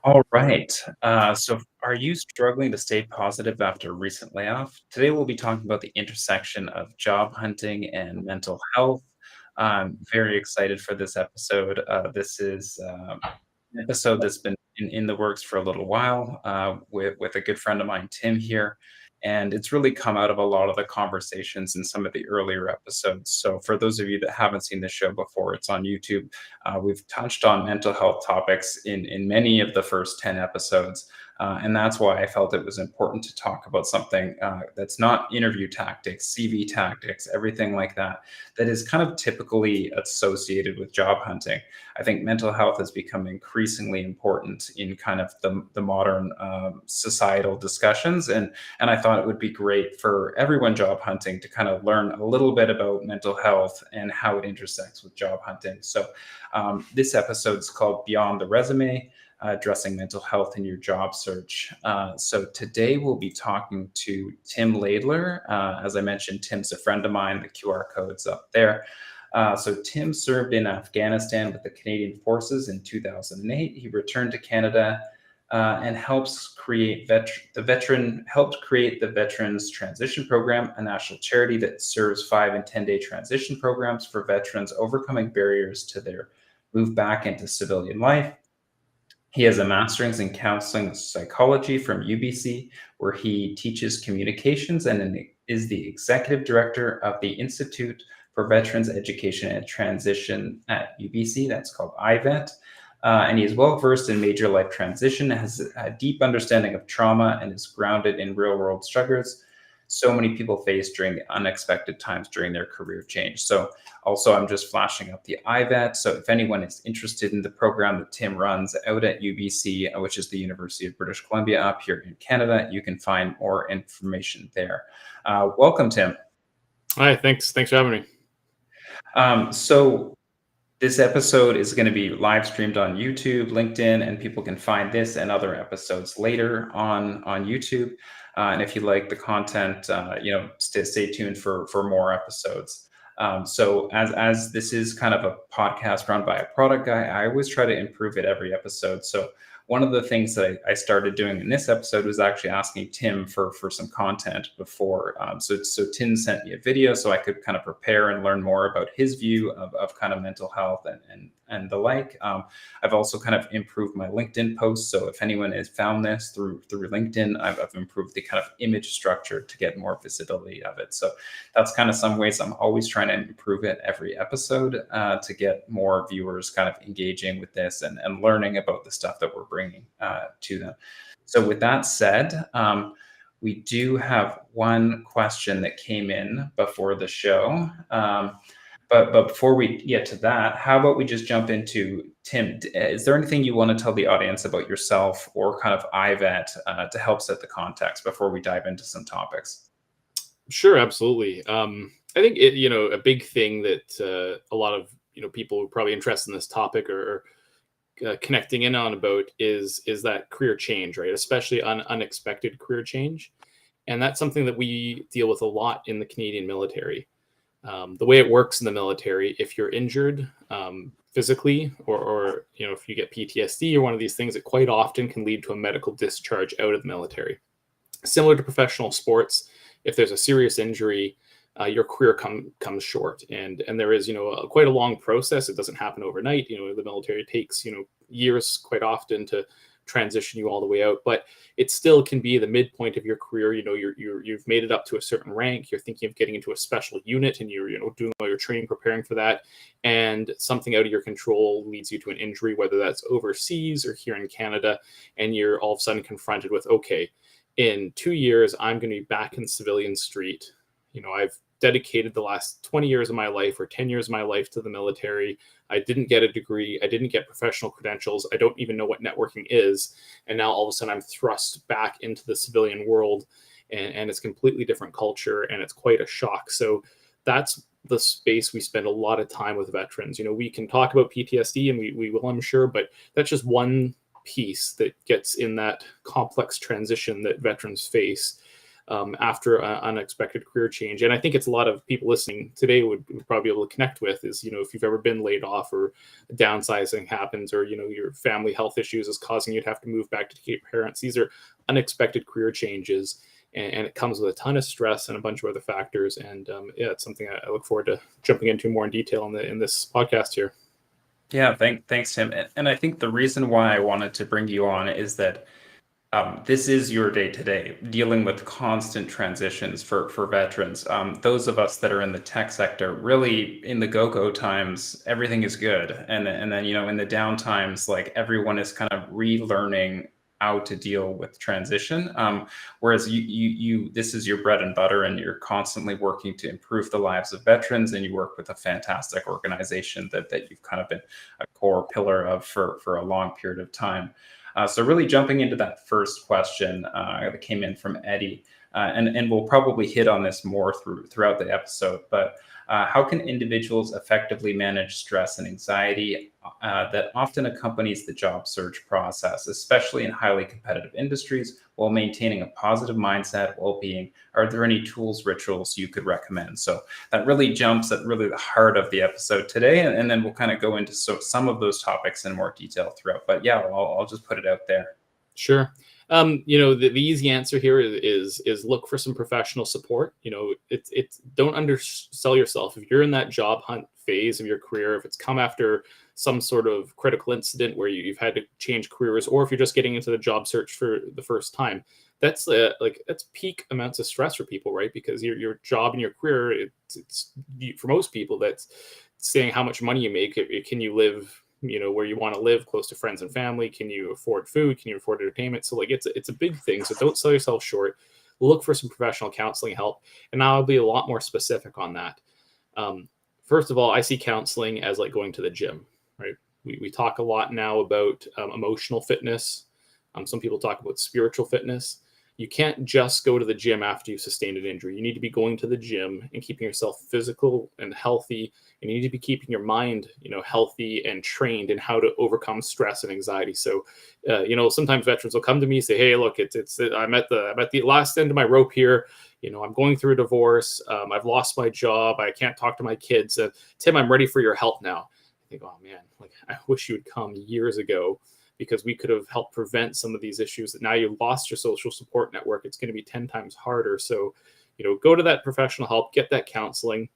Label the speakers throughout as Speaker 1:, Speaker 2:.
Speaker 1: All right. So, are you struggling to stay positive after a recent layoff? Today, we'll be talking about the intersection of job hunting and mental health. I'm very excited for this episode. This is an episode that's been in the works for a little while with a good friend of mine, Tim, here. And it's really come out of a lot of the conversations in some of the earlier episodes. So, for those of you that haven't seen the show before, it's on YouTube. We've touched on mental health topics in many of the first 10 episodes. And that's why I felt it was important to talk about something that's not interview tactics, CV tactics, everything like that, that is kind of typically associated with job hunting. I think mental health has become increasingly important in kind of the modern societal discussions. And I thought it would be great for everyone job hunting to kind of learn a little bit about mental health and how it intersects with job hunting. So this episode is called Beyond the Resume, addressing mental health in your job search. So today we'll be talking to Tim Laidler. As I mentioned, Tim's a friend of mine. The QR code's up there. So Tim served in Afghanistan with the Canadian Forces in 2008. He returned to Canada and helped create the Veterans Transition Program, a national charity that serves 5 and 10 day transition programs for veterans overcoming barriers to their move back into civilian life. He has a master's in counseling psychology from UBC, where he teaches communications and is the executive director of the Institute for Veterans Education and Transition at UBC. That's called IVET. And he is well versed in major life transition, has a deep understanding of trauma, and is grounded in real world struggles so many people face during the unexpected times during their career change. So also, I'm just flashing up the IVET. So if anyone is interested in the program that Tim runs out at UBC, which is the University of British Columbia up here in Canada, you can find more information there. Welcome, Tim.
Speaker 2: Hi, thanks for having me.
Speaker 1: So this episode is going to be live streamed on YouTube, LinkedIn, and people can find this and other episodes later on YouTube. And if you like the content, stay tuned for more episodes. So as this is kind of a podcast run by a product guy, I always try to improve it every episode. So one of the things that I started doing in this episode was actually asking Tim for some content before. So Tim sent me a video so I could kind of prepare and learn more about his view of kind of mental health and the like. I've also kind of improved my LinkedIn posts. So if anyone has found this through LinkedIn, I've improved the kind of image structure to get more visibility of it. So that's kind of some ways I'm always trying to improve it every episode to get more viewers kind of engaging with this and learning about the stuff that we're bringing to them. So with that said, we do have one question that came in before the show. But before we get to that, how about we just jump into Tim? Is there anything you want to tell the audience about yourself or kind of IVET to help set the context before we dive into some topics?
Speaker 2: Sure, absolutely. I think a big thing that a lot of people who are probably interested in this topic are connecting in on about is that career change, right? Especially unexpected career change, and that's something that we deal with a lot in the Canadian military. The way it works in the military, if you're injured physically, or if you get PTSD or one of these things, it quite often can lead to a medical discharge out of the military. Similar to professional sports, if there's a serious injury, your career comes short, and there is quite a long process. It doesn't happen overnight. The military takes years quite often to transition you all the way out, but it still can be the midpoint of your career. You've made it up to a certain rank. You're thinking of getting into a special unit, and you're doing all your training, preparing for that, and something out of your control leads you to an injury, whether that's overseas or here in Canada, and you're all of a sudden confronted with, okay, in 2 years I'm going to be back in civilian street. I've dedicated the last 20 years of my life or 10 years of my life to the military. I didn't get a degree. I didn't get professional credentials. I don't even know what networking is. And now all of a sudden I'm thrust back into the civilian world, and it's a completely different culture, and it's quite a shock. So that's the space we spend a lot of time with veterans. We can talk about PTSD, and we will, I'm sure, but that's just one piece that gets in that complex transition that veterans face. after an unexpected career change. And I think it's a lot of people listening today would probably be able to connect with is, if you've ever been laid off or downsizing happens, or, your family health issues is causing you to have to move back to your parents. These are unexpected career changes. And it comes with a ton of stress and a bunch of other factors. And yeah, it's something I look forward to jumping into more in detail in this podcast here.
Speaker 1: Yeah, thanks, Tim. And I think the reason why I wanted to bring you on is that this is your day to day, dealing with constant transitions for veterans. Those of us that are in the tech sector, really in the go times, everything is good, and then in the down times, like everyone is kind of relearning how to deal with transition. Whereas this is your bread and butter, and you're constantly working to improve the lives of veterans, and you work with a fantastic organization that you've kind of been a core pillar of for a long period of time. So really jumping into that first question that came in from Eddie, and we'll probably hit on this more throughout the episode, but how can individuals effectively manage stress and anxiety that often accompanies the job search process, especially in highly competitive industries, while maintaining a positive mindset, well-being? Are there any tools, rituals you could recommend? So that really jumps at really the heart of the episode today, and then we'll kind of go into some of those topics in more detail throughout. But yeah, I'll just put it out there.
Speaker 2: Sure. The easy answer here is look for some professional support. It's don't undersell yourself. If you're in that job hunt phase of your career, if it's come after some sort of critical incident where you've had to change careers, or if you're just getting into the job search for the first time, that's that's peak amounts of stress for people, right? Because your job and your career, it's for most people, that's saying how much money you make. Can you live where you want to live, close to friends and family? Can you afford food? Can you afford entertainment? So it's a big thing. So don't sell yourself short. Look for some professional counseling help. And I'll be a lot more specific on that. First of all, I see counseling as like going to the gym, right? We talk a lot now about emotional fitness. Some people talk about spiritual fitness. You can't just go to the gym after you've sustained an injury. You need to be going to the gym and keeping yourself physical and healthy. And you need to be keeping your mind, healthy and trained in how to overcome stress and anxiety. So, sometimes veterans will come to me and say, "Hey, look, I'm at the last end of my rope here. I'm going through a divorce. I've lost my job. I can't talk to my kids. Tim, I'm ready for your help now." I think, oh man, like I wish you would come years ago, because we could have helped prevent some of these issues that now you lost your social support network. It's going to be 10 times harder. So, go to that professional help, get that counseling,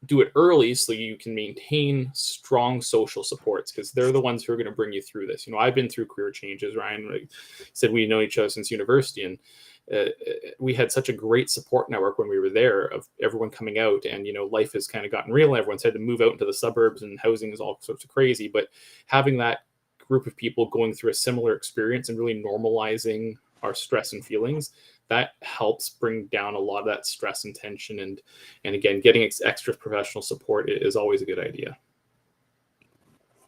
Speaker 2: do it early so you can maintain strong social supports, because they're the ones who are going to bring you through this. I've been through career changes. Ryan said we know each other since university, and we had such a great support network when we were there of everyone coming out, and life has kind of gotten real. Everyone's had to move out into the suburbs, and housing is all sorts of crazy. But having that group of people going through a similar experience and really normalizing our stress and feelings, that helps bring down a lot of that stress and tension. And again, getting extra professional support is always a good idea.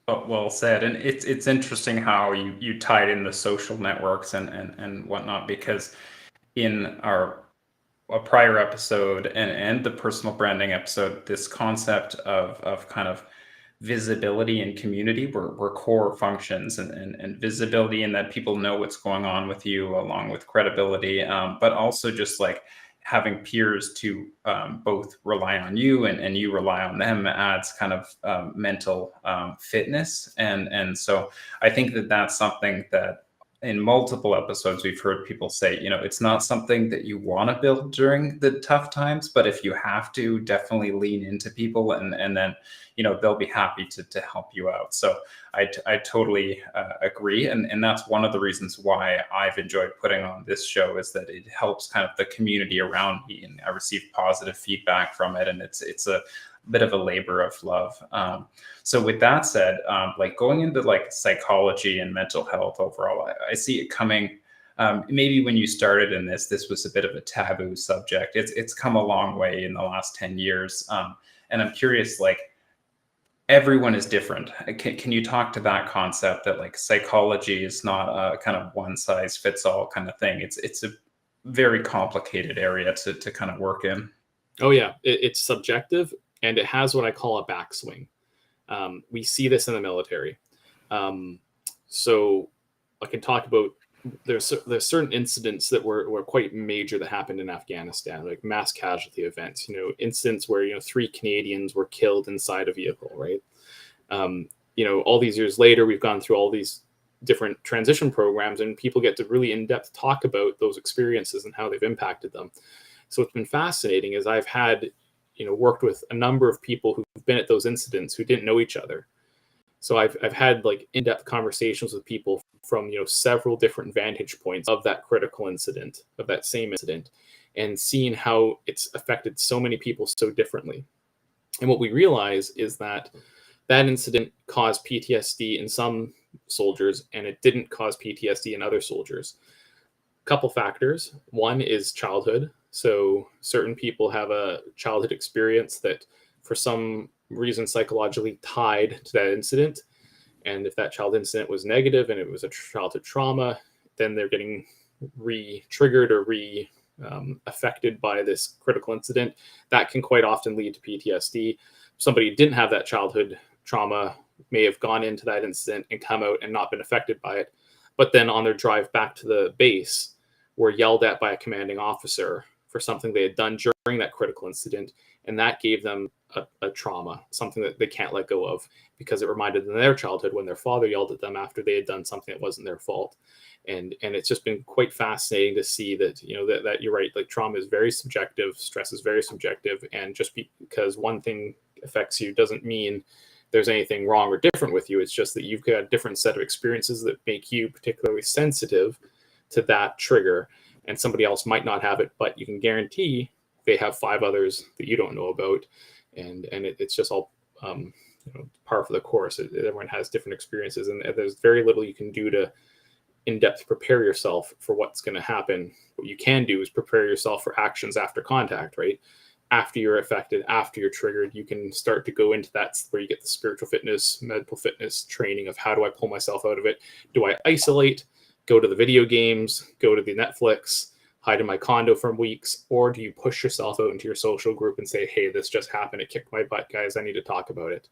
Speaker 1: Well said. And it's interesting how you tied in the social networks and whatnot, because in a prior episode and the personal branding episode, this concept of kind of visibility and community were core functions, and visibility in that people know what's going on with you, along with credibility, but also just like having peers to both rely on you and you rely on them adds kind of mental fitness. And so I think that's something that in multiple episodes we've heard people say, it's not something that you want to build during the tough times, but if you have to, definitely lean into people, and then they'll be happy to help you out. So I totally agree, and that's one of the reasons why I've enjoyed putting on this show, is that it helps kind of the community around me, and I receive positive feedback from it, and it's a bit of a labor of love. So with that said, like going into like psychology and mental health overall, I see it coming. Maybe when you started in this was a bit of a taboo subject. It's come a long way in the last 10 years. And I'm curious, like, everyone is different. Can you talk to that concept that like psychology is not a kind of one size fits all kind of thing? It's a very complicated area to kind of work in.
Speaker 2: Oh yeah, it's subjective, and it has what I call a backswing. We see this in the military. So I can talk about there's certain incidents that were quite major that happened in Afghanistan, like mass casualty events. Incidents where 3 Canadians were killed inside a vehicle, right? All these years later, we've gone through all these different transition programs, and people get to really in depth talk about those experiences and how they've impacted them. So what's been fascinating is I've had worked with a number of people who've been at those incidents who didn't know each other. So I've had like in-depth conversations with people from several different vantage points of that critical incident, of that same incident, and seeing how it's affected so many people so differently. And what we realize is that that incident caused PTSD in some soldiers, and it didn't cause PTSD in other soldiers. Couple factors. One is childhood. So certain people have a childhood experience that, for some reason, psychologically tied to that incident. And if that child incident was negative and it was a childhood trauma, then they're getting re-triggered or affected by this critical incident. That can quite often lead to PTSD. Somebody who didn't have that childhood trauma may have gone into that incident and come out and not been affected by it. But then on their drive back to the base, were yelled at by a commanding officer for something they had done during that critical incident. And that gave them a trauma, something that they can't let go of, because it reminded them of their childhood when their father yelled at them after they had done something that wasn't their fault. And it's just been quite fascinating to see that, that you're right, like trauma is very subjective, stress is very subjective. And just because one thing affects you doesn't mean there's anything wrong or different with you. It's just that you've got a different set of experiences that make you particularly sensitive to that trigger, and somebody else might not have it, but you can guarantee they have 5 others that you don't know about. And it's just all par for the course. Everyone has different experiences, and there's very little you can do to in-depth prepare yourself for what's going to happen. What you can do is prepare yourself for actions after contact, right? After you're affected, after you're triggered, you can start to go into that where you get the spiritual fitness, mental fitness training of how do I pull myself out of it? Do I isolate, go to the video games, go to the Netflix, hide in my condo for weeks, or do you push yourself out into your social group and say, hey, this just happened, it kicked my butt, guys, I need to talk about it?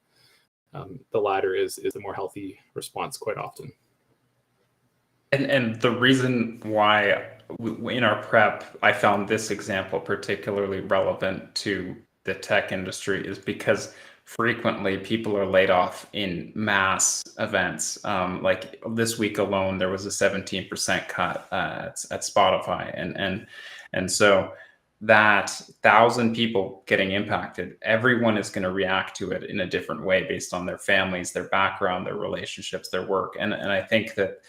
Speaker 2: The latter is the more healthy response quite often.
Speaker 1: And the reason why in our prep I found this example particularly relevant to the tech industry is because frequently people are laid off in mass events. Like this week alone, there was a 17% cut at Spotify, and so that 1,000 people getting impacted, everyone is going to react to it in a different way based on their families, their background, their relationships, their work, and I think that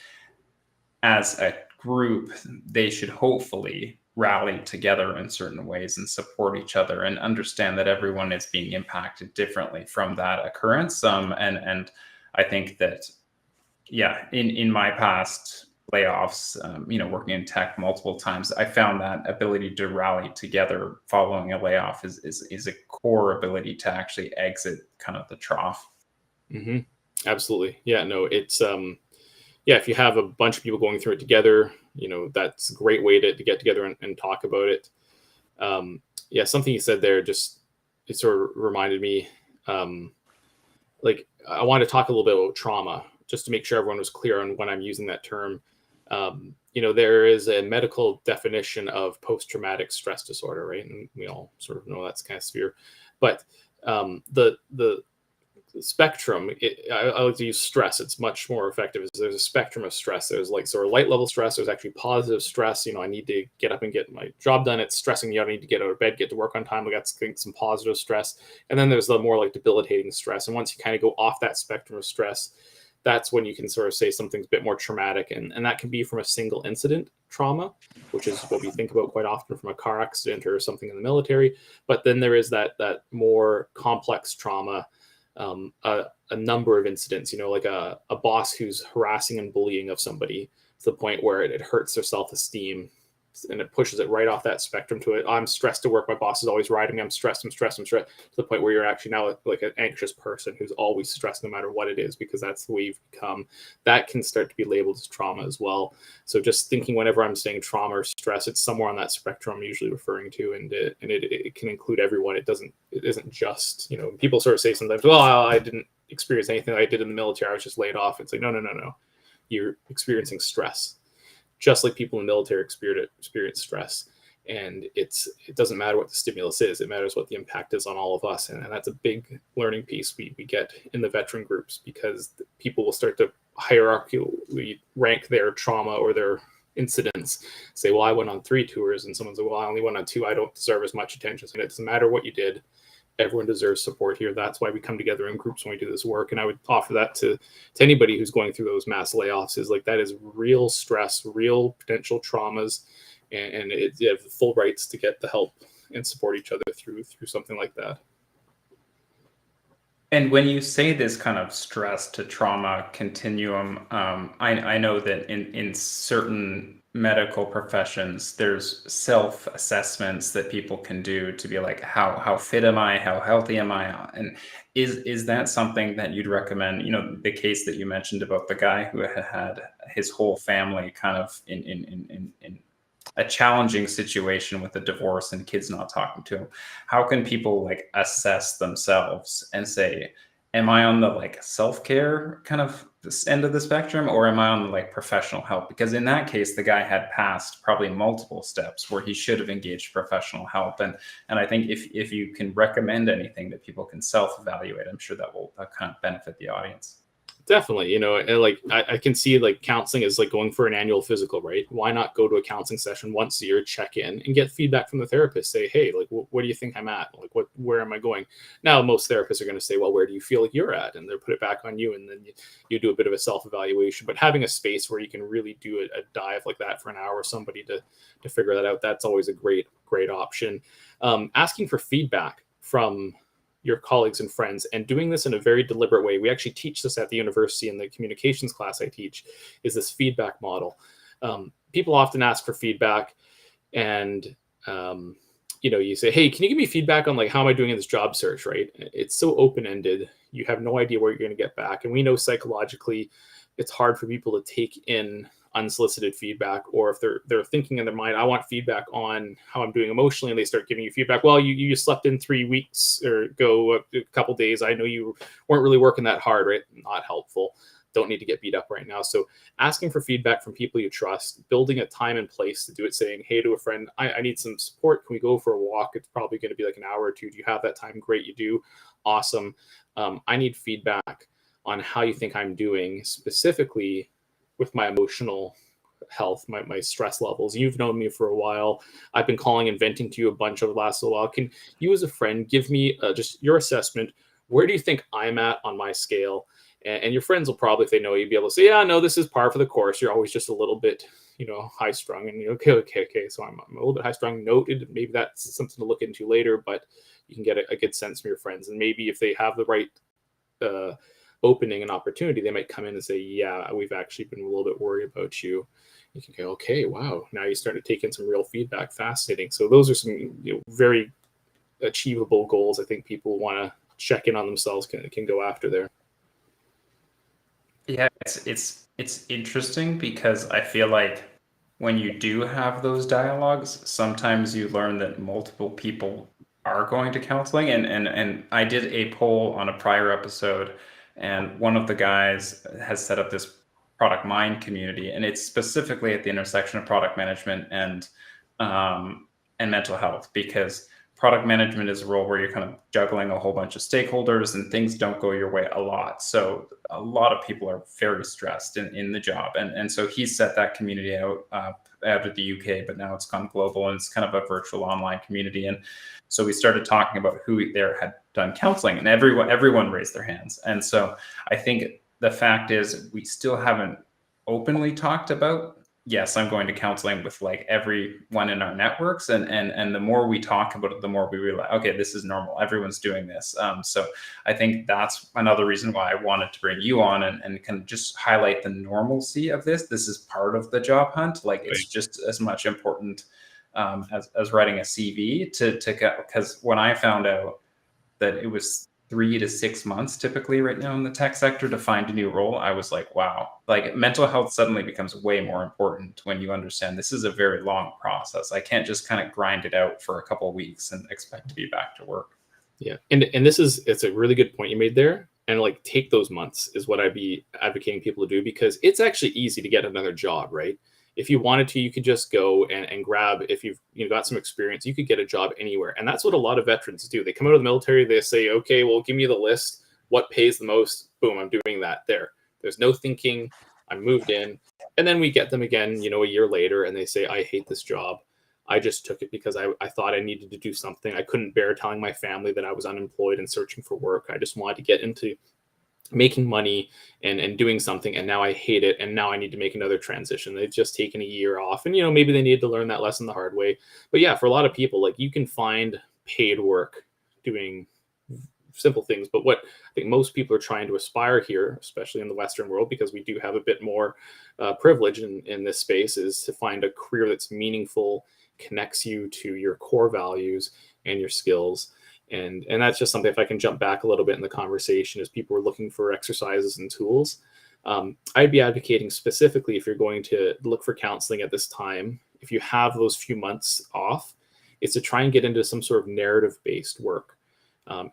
Speaker 1: as a group, they should hopefully rally together in certain ways and support each other and understand that everyone is being impacted differently from that occurrence. And I think that, yeah, in my past layoffs, working in tech multiple times, I found that ability to rally together following a layoff is a core ability to actually exit kind of the trough.
Speaker 2: Mm-hmm. Absolutely. Yeah, no, it's yeah, if you have a bunch of people going through it together, that's a great way to get together and talk about it. Yeah, something you said there it sort of reminded me, like I want to talk a little bit about trauma, just to make sure everyone was clear on when I'm using that term. There is a medical definition of post-traumatic stress disorder, right? And we all sort of know that's kind of severe, but the spectrum, I like to use stress. It's much more effective. There's a spectrum of stress. There's like sort of light level stress. There's actually positive stress. I need to get up and get my job done. It's stressing you out. I need to get out of bed, get to work on time. We got some positive stress. And then there's the more like debilitating stress. And once you kind of go off that spectrum of stress, that's when you can sort of say something's a bit more traumatic. And that can be from a single incident trauma, which is what we think about quite often from a car accident or something in the military. But then there is that more complex trauma, a number of incidents, like a boss who's harassing and bullying of somebody to the point where it hurts their self-esteem, and it pushes it right off that spectrum to it. I'm stressed to work. My boss is always riding me. I'm stressed, to the point where you're actually now like an anxious person who's always stressed no matter what it is, because that's the way you've become. That can start to be labeled as trauma as well. So just thinking whenever I'm saying trauma or stress, it's somewhere on that spectrum I'm usually referring to, and it can include everyone. It isn't just, people sort of say sometimes, well, I didn't experience anything I did in the military. I was just laid off. It's like, no. You're experiencing stress. just like people in the military experience stress. And it doesn't matter what the stimulus is, it matters what the impact is on all of us. And that's a big learning piece we get in the veteran groups, because people will start to hierarchically rank their trauma or their incidents, say, well, I went on 3 tours, and someone said, well, I only went on 2, I don't deserve as much attention. So it doesn't matter what you did, everyone deserves support here. That's why we come together in groups when we do this work. And I would offer that to anybody who's going through those mass layoffs, is like, that is real stress, real potential traumas, and you have full rights to get the help and support each other through something like that.
Speaker 1: And when you say this kind of stress to trauma continuum, I know that in certain medical professions, there's self assessments that people can do to be like, how fit am I? How healthy am I? And is that something that you'd recommend? You know, the case that you mentioned about the guy who had his whole family kind of in a challenging situation with a divorce and kids not talking to him. How can people like assess themselves and say, am I on the like self-care kind of this end of the spectrum, or am I on the like professional help? Because in that case, the guy had passed probably multiple steps where he should have engaged professional help. And I think if you can recommend anything that people can self-evaluate, I'm sure that will kind of benefit the audience.
Speaker 2: Definitely, and like I can see like counseling is like going for an annual physical, right? Why not go to a counseling session once a year, check in, and get feedback from the therapist? Say, hey, like, what do you think I'm at? Like, where am I going? Now, most therapists are going to say, well, where do you feel like you're at? And they'll put it back on you, and then you do a bit of a self evaluation. But having a space where you can really do a dive like that for an hour, somebody to figure that out, that's always a great option. Asking for feedback from your colleagues and friends, and doing this in a very deliberate way. We actually teach this at the university in the communications class I teach, is this feedback model. People often ask for feedback, and you say, hey, can you give me feedback on like, how am I doing in this job search, right? It's so open-ended. You have no idea where you're going to get back. And we know psychologically it's hard for people to take in unsolicited feedback, or if they're thinking in their mind, I want feedback on how I'm doing emotionally, and they start giving you feedback. Well, you slept in 3 weeks or go a couple days. I know you weren't really working that hard, right? Not helpful. Don't need to get beat up right now. So asking for feedback from people you trust, building a time and place to do it, saying, hey, to a friend, I need some support. Can we go for a walk? It's probably going to be like an hour or two. Do you have that time? Great, you do. Awesome. I need feedback on how you think I'm doing, specifically with my emotional health, my stress levels. You've known me for a while. I've been calling and venting to you a bunch over the last little while. Can you, as a friend, give me just your assessment? Where do you think I'm at on my scale? And your friends will probably, if they know you, be able to say, yeah, no, this is par for the course. You're always just a little bit, high strung. And you're okay. So I'm a little bit high strung. Noted. Maybe that's something to look into later, but you can get a good sense from your friends. And maybe if they have the right opening and opportunity, they might come in and say, yeah, we've actually been a little bit worried about you. You can go, okay, wow, now you start to take in some real feedback. Fascinating. So those are some very achievable goals I think people want to check in on themselves, can go after there.
Speaker 1: Yeah, it's interesting because I feel like when you do have those dialogues, sometimes you learn that multiple people are going to counseling. And I did a poll on a prior episode, and one of the guys has set up this product mind community, and it's specifically at the intersection of product management and mental health, because product management is a role where you're kind of juggling a whole bunch of stakeholders and things don't go your way a lot. So a lot of people are very stressed in the job. And so he set that community out of the UK, but now it's gone global, and it's kind of a virtual online community. And so we started talking about who there had done counseling, and everyone raised their hands. And so I think the fact is we still haven't openly talked about, yes, I'm going to counseling with like everyone in our networks. And the more we talk about it, the more we realize, okay, this is normal. Everyone's doing this. So I think that's another reason why I wanted to bring you on and kind of just highlight the normalcy of this. This is part of the job hunt. Like, it's just as much important as writing a CV to get, because when I found out that it was 3 to 6 months typically right now in the tech sector to find a new role, I was like, wow, like mental health suddenly becomes way more important when you understand this is a very long process. I can't just kind of grind it out for a couple of weeks and expect to be back to work.
Speaker 2: Yeah. And it's a really good point you made there. And like, take those months is what I'd be advocating people to do, because it's actually easy to get another job, right? If you wanted to, you could just go and grab, if you've got some experience, you could get a job anywhere. And that's what a lot of veterans do. They come out of the military, they say, okay, well, give me the list, what pays the most, boom, I'm doing that. There's no thinking, I moved in. And then we get them again, a year later, and they say, I hate this job. I just took it because I thought I needed to do something. I couldn't bear telling my family that I was unemployed and searching for work. I just wanted to get into making money and doing something, and now I hate it, and now I need to make another transition. They've just taken a year off, and maybe they needed to learn that lesson the hard way. But yeah, for a lot of people, like, you can find paid work doing simple things. But what I think most people are trying to aspire here, especially in the Western world, because we do have a bit more privilege in this space, is to find a career that's meaningful, connects you to your core values and your skills. And that's just something, if I can jump back a little bit in the conversation, as people are looking for exercises and tools, I'd be advocating specifically, if you're going to look for counseling at this time, if you have those few months off, is to try and get into some sort of narrative-based work.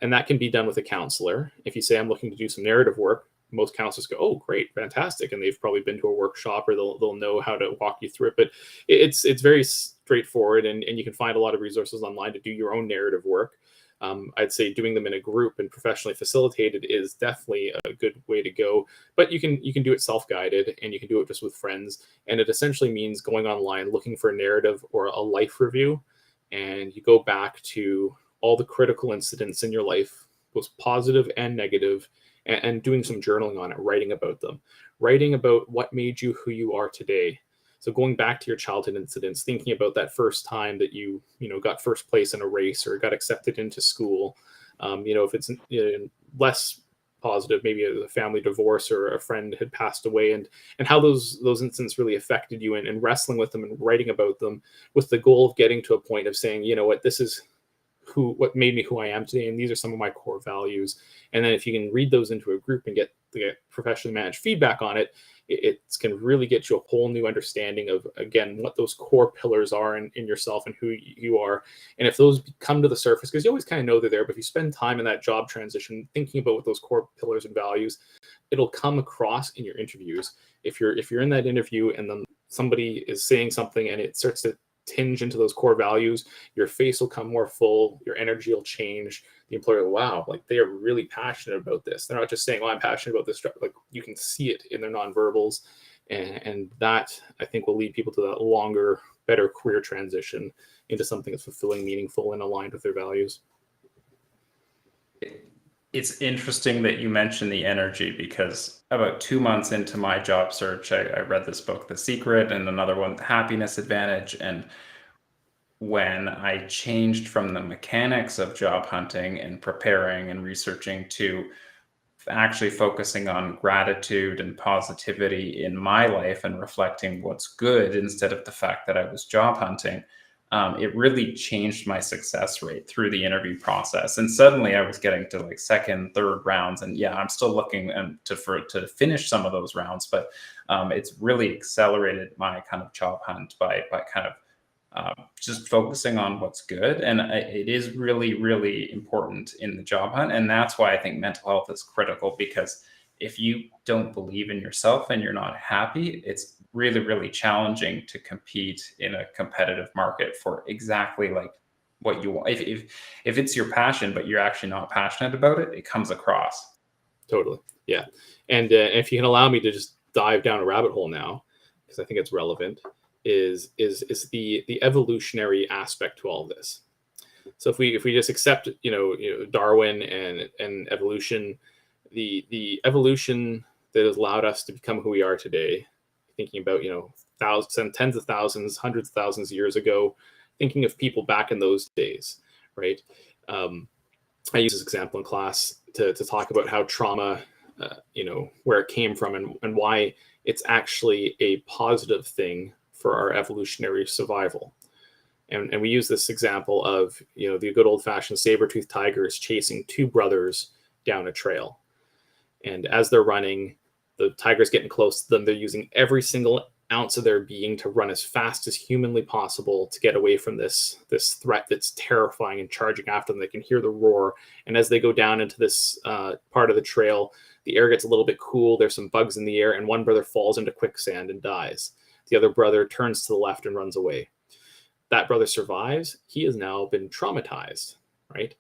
Speaker 2: And that can be done with a counselor. If you say, I'm looking to do some narrative work, most counselors go, oh, great, fantastic. And they've probably been to a workshop, or they'll know how to walk you through it. But it's very straightforward, and you can find a lot of resources online to do your own narrative work. I'd say doing them in a group and professionally facilitated is definitely a good way to go. But you can do it self-guided, and you can do it just with friends. And it essentially means going online, looking for a narrative or a life review, and you go back to all the critical incidents in your life, both positive and negative, and doing some journaling on it, writing about them, writing about what made you who you are today. So going back to your childhood incidents, thinking about that first time that you got first place in a race or got accepted into school. If it's less positive, maybe a family divorce or a friend had passed away, and how those incidents really affected you, and wrestling with them and writing about them, with the goal of getting to a point of saying, this is what made me who I am today, and these are some of my core values. And then if you can read those into a group and get professionally managed feedback on it, it can really get you a whole new understanding of, again, what those core pillars are in yourself and who you are. And if those come to the surface, because you always kind of know they're there, but if you spend time in that job transition thinking about what those core pillars and values, it'll come across in your interviews. If you're in that interview and then somebody is saying something and it starts to tinge into those core values, your face will come more full, your energy will change. The employer, wow, like, they are really passionate about this. They're not just saying, well, I'm passionate about this job. Like, you can see it in their nonverbals. And that, I think, will lead people to that longer, better career transition into something that's fulfilling, meaningful, and aligned with their values.
Speaker 1: It's interesting that you mentioned the energy, because about 2 months into my job search, I read this book, The Secret, and another one, The Happiness Advantage. And when I changed from the mechanics of job hunting and preparing and researching to actually focusing on gratitude and positivity in my life and reflecting what's good instead of the fact that I was job hunting, it really changed my success rate through the interview process. And suddenly I was getting to like second, third rounds. And yeah, I'm still looking to finish some of those rounds, but it's really accelerated my kind of job hunt by kind of just focusing on what's good. And it is really, really important in the job hunt. And that's why I think mental health is critical, because if you don't believe in yourself and you're not happy, it's really, really challenging to compete in a competitive market for exactly like what you want. If it's your passion, but you're actually not passionate about it, it comes across.
Speaker 2: Totally. Yeah. And if you can allow me to just dive down a rabbit hole now, because I think it's relevant, is the evolutionary aspect to all of this. So if we just accept Darwin and evolution, the evolution that has allowed us to become who we are today, thinking about thousands, tens of thousands, hundreds of thousands of years ago, thinking of people back in those days, right? I use this example in class to talk about how trauma, where it came from, and why it's actually a positive thing for our evolutionary survival. And we use this example of, the good old fashioned saber-toothed tigers chasing two brothers down a trail. And as they're running, the tiger's getting close to them. They're using every single ounce of their being to run as fast as humanly possible to get away from this threat that's terrifying and charging after them. They can hear the roar. And as they go down into this part of the trail, the air gets a little bit cool. There's some bugs in the air, and one brother falls into quicksand and dies. The other brother turns to the left and runs away. That brother survives. He has now been traumatized, right?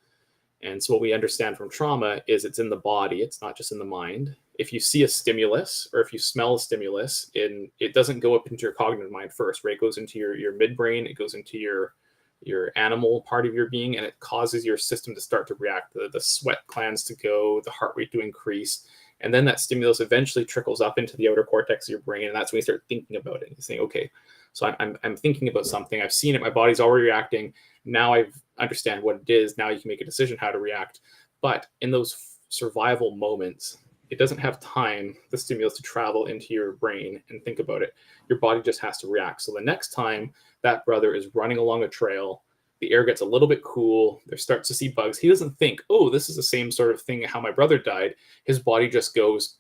Speaker 2: And so what we understand from trauma is it's in the body, it's not just in the mind. If you see a stimulus or if you smell a stimulus, it doesn't go up into your cognitive mind first, right? It goes into your midbrain, it goes into your animal part of your being, and it causes your system to start to react, the sweat glands to go, the heart rate to increase. And then that stimulus eventually trickles up into the outer cortex of your brain. And that's when you start thinking about it. And you saying, okay, so I'm thinking about something. I've seen it. My body's already reacting. Now I understand what it is. Now you can make a decision how to react. But in those survival moments, it doesn't have time, the stimulus, to travel into your brain and think about it. Your body just has to react. So the next time that brother is running along a trail, the air gets a little bit cool, there starts to see bugs. He doesn't think, oh, this is the same sort of thing how my brother died. His body just goes,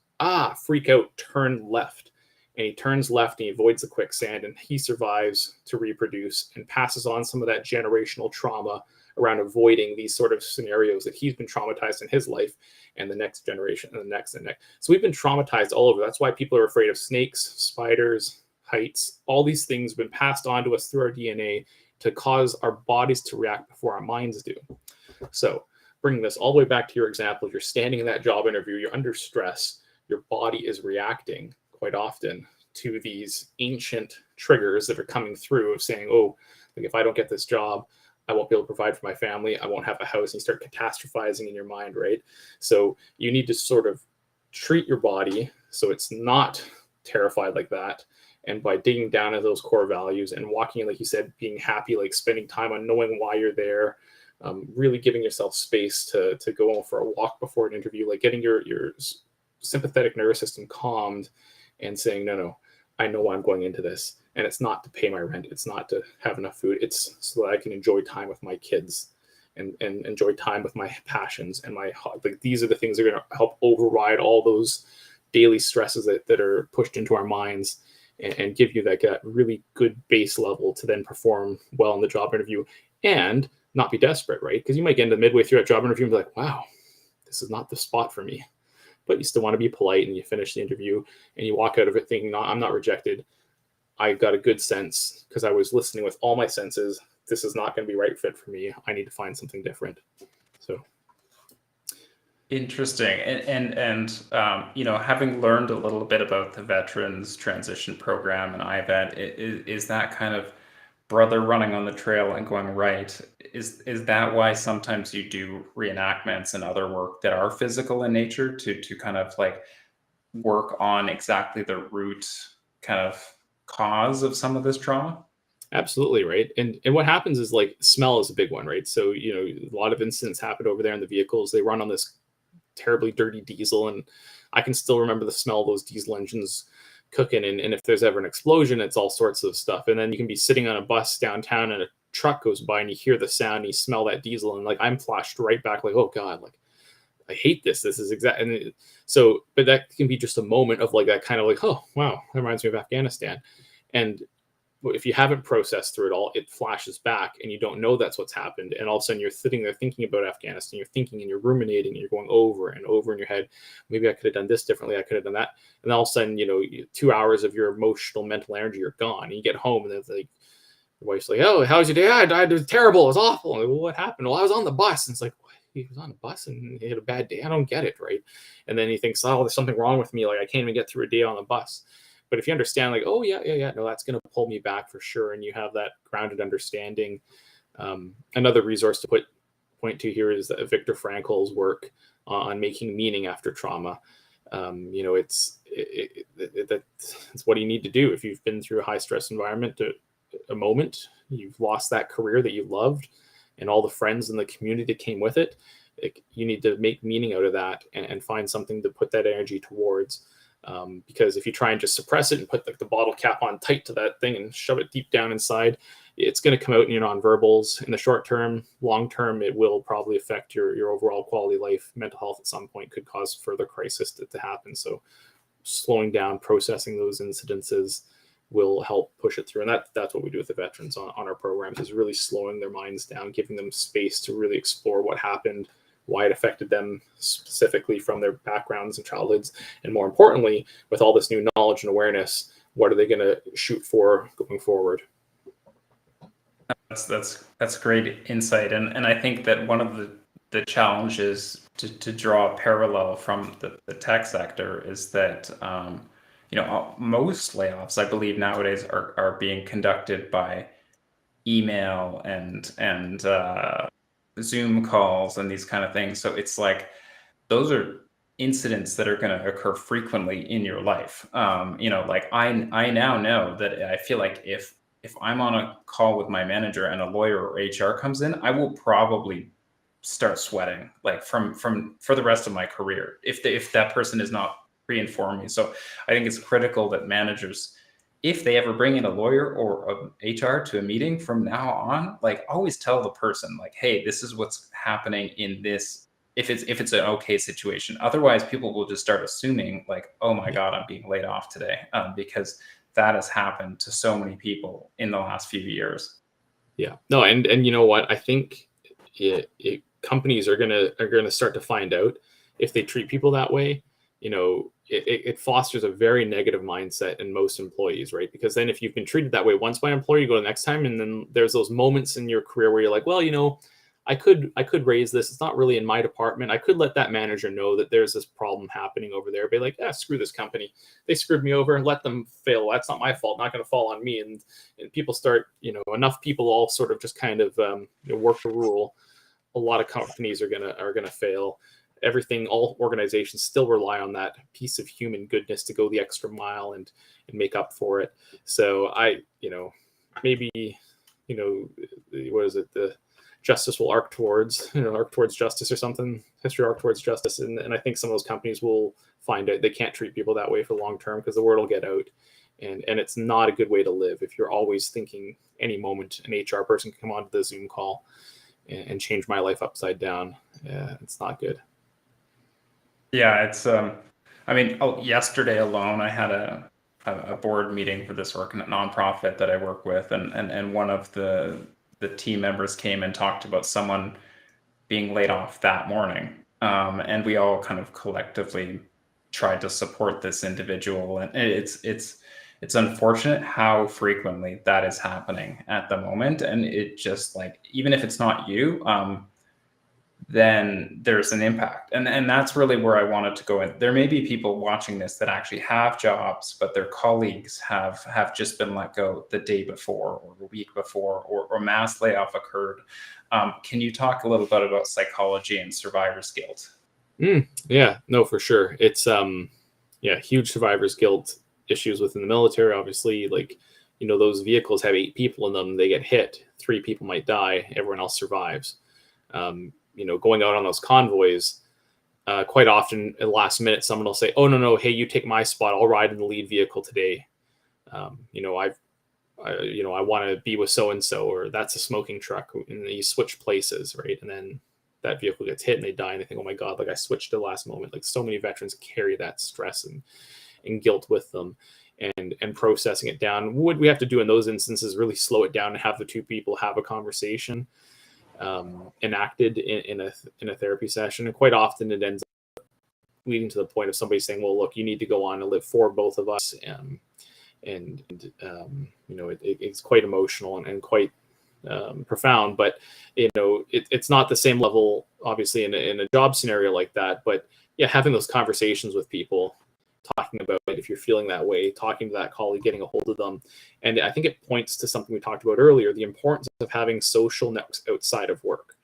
Speaker 2: freak out, turn left. And he turns left and he avoids the quicksand, and he survives to reproduce and passes on some of that generational trauma around avoiding these sort of scenarios that he's been traumatized in his life, and the next generation and the next and next. So we've been traumatized all over. That's why people are afraid of snakes, spiders, heights. All these things have been passed on to us through our DNA to cause our bodies to react before our minds do. So bringing this all the way back to your example, if you're standing in that job interview, you're under stress, your body is reacting quite often to these ancient triggers that are coming through of saying, oh, like if I don't get this job, I won't be able to provide for my family. I won't have a house. And you start catastrophizing in your mind, right? So you need to sort of treat your body so it's not terrified like that. And by digging down into those core values and walking, like you said, being happy, like spending time on knowing why you're there, really giving yourself space to go for a walk before an interview, like getting your sympathetic nervous system calmed and saying, no, I know why I'm going into this. And it's not to pay my rent. It's not to have enough food. It's so that I can enjoy time with my kids and enjoy time with my passions and like these are the things that are going to help override all those daily stresses that are pushed into our minds and give you that really good base level to then perform well in the job interview and not be desperate, right? Because you might get into midway through a job interview and be like, wow, this is not the spot for me. But you still want to be polite and you finish the interview and you walk out of it thinking, no, I'm not rejected. I got a good sense because I was listening with all my senses. This is not going to be right fit for me. I need to find something different. So
Speaker 1: interesting. And having learned a little bit about the Veterans Transition Program and IVET, is that kind of brother running on the trail and going right? Is that why sometimes you do reenactments and other work that are physical in nature to kind of like work on exactly the root kind of cause of some of this trauma?
Speaker 2: absolutely, right. And what happens is like smell is a big one, right? So, a lot of incidents happen over there in the vehicles. They run on this terribly dirty diesel, and I can still remember the smell of those diesel engines cooking. And if there's ever an explosion, it's all sorts of stuff. And then you can be sitting on a bus downtown and a truck goes by and you hear the sound and you smell that diesel, and like I'm flashed right back like, oh god, like I hate this. This is but that can be just a moment of like that kind of like, oh wow, that reminds me of Afghanistan. And if you haven't processed through it all, it flashes back and you don't know that's what's happened. And all of a sudden you're sitting there thinking about Afghanistan, you're thinking and you're ruminating and you're going over and over in your head. Maybe I could have done this differently. I could have done that. And all of a sudden, 2 hours of your emotional, mental energy are gone. And you get home and it's like, your wife's like, oh, how's your day? I died. It was terrible. It was awful. Like, well, what happened? Well, I was on the bus. And it's like, what? He was on the bus and he had a bad day. I don't get it. Right. And then he thinks, oh, there's something wrong with me. Like I can't even get through a day on the bus. But if you understand, like, oh yeah, no, that's going to pull me back for sure, and you have that grounded understanding. Another resource to point to here is that Viktor Frankl's work on making meaning after trauma. It's what you need to do if you've been through a high stress environment. A moment you've lost that career that you loved, and all the friends and the community that came with it. You need to make meaning out of that and find something to put that energy towards. Because if you try and just suppress it and put like the bottle cap on tight to that thing and shove it deep down inside, it's going to come out in your nonverbals in the short term. Long term, it will probably affect your overall quality of life. Mental health at some point could cause further crisis to happen. So slowing down, processing those incidences will help push it through. And that's what we do with the veterans on our programs, is really slowing their minds down, giving them space to really explore what happened, why it affected them specifically from their backgrounds and childhoods. And more importantly, with all this new knowledge and awareness, what are they going to shoot for going forward.
Speaker 1: That's great insight, and I think that one of the challenges to draw a parallel from the tech sector is that most layoffs, I believe nowadays, are being conducted by email and Zoom calls and these kind of things. So it's like those are incidents that are going to occur frequently in your life. Like I now know that I feel like if I'm on a call with my manager and a lawyer or HR comes in, I will probably start sweating like from for the rest of my career if that person is not pre-informed me. So I think it's critical that managers, if they ever bring in a lawyer or a HR to a meeting from now on, like always tell the person like, hey, this is what's happening in this, if it's an okay situation. Otherwise, people will just start assuming like, oh my
Speaker 2: Yeah.
Speaker 1: God, I'm being laid off today, because that has happened to so many people in the last few years.
Speaker 2: Yeah. No, and you know what? I think companies are gonna start to find out if they treat people that way. It fosters a very negative mindset in most employees, right? Because then if you've been treated that way once by an employer, you go the next time, and then there's those moments in your career where you're like, well, I could raise this. It's not really in my department. I could let that manager know that there's this problem happening over there. Be like, screw this company. They screwed me over and let them fail. That's not my fault. Not going to fall on me. And people start, enough people all sort of just kind of work the rule. A lot of companies are gonna fail. Everything, all organizations still rely on that piece of human goodness to go the extra mile and make up for it. So maybe, what is it? The justice will arc towards justice or something. History arc towards justice, and I think some of those companies will find out they can't treat people that way for long term because the word will get out, and it's not a good way to live if you're always thinking any moment an HR person can come onto the Zoom call and change my life upside down. Yeah, it's not good.
Speaker 1: Yeah, it's I mean, yesterday alone I had a board meeting for this nonprofit that I work with, and one of the team members came and talked about someone being laid off that morning. And we all kind of collectively tried to support this individual, and it's unfortunate how frequently that is happening at the moment. And it just like, even if it's not you, then there's an impact. And that's really where I wanted to go in. There may be people watching this that actually have jobs, but their colleagues have just been let go the day before or the week before, or mass layoff occurred. Can you talk a little bit about psychology and survivor's guilt?
Speaker 2: Yeah, no, for sure. It's huge survivor's guilt issues within the military. Obviously, like those vehicles have 8 people in them. They get hit, 3 people might die. Everyone else survives. Going out on those convoys, quite often at the last minute, someone will say, "Oh no, hey, you take my spot. I'll ride in the lead vehicle today. I want to be with so and so, or that's a smoking truck." And you switch places, right? And then that vehicle gets hit and they die, and they think, "Oh my God, like I switched at the last moment." Like so many veterans carry that stress and guilt with them, and processing it down. What we have to do in those instances really slow it down and have the 2 people have a conversation, enacted in a therapy session. And quite often it ends up leading to the point of somebody saying, well, look, you need to go on and live for both of us. It's quite emotional and quite profound, but it's not the same level obviously in a job scenario like that. But yeah, having those conversations with people, talking about it, if you're feeling that way, talking to that colleague, getting a hold of them. And I think it points to something we talked about earlier, the importance of having social networks outside of work.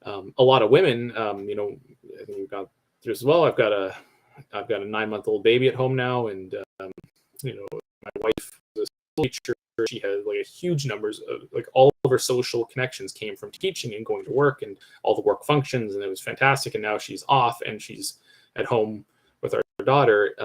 Speaker 2: A lot of women, I think you've got through as well. I've got a 9-month-old baby at home now, and my wife is a teacher. She has like a huge numbers of like all of her social connections came from teaching and going to work and all the work functions, and it was fantastic. And now she's off and she's at home with our daughter.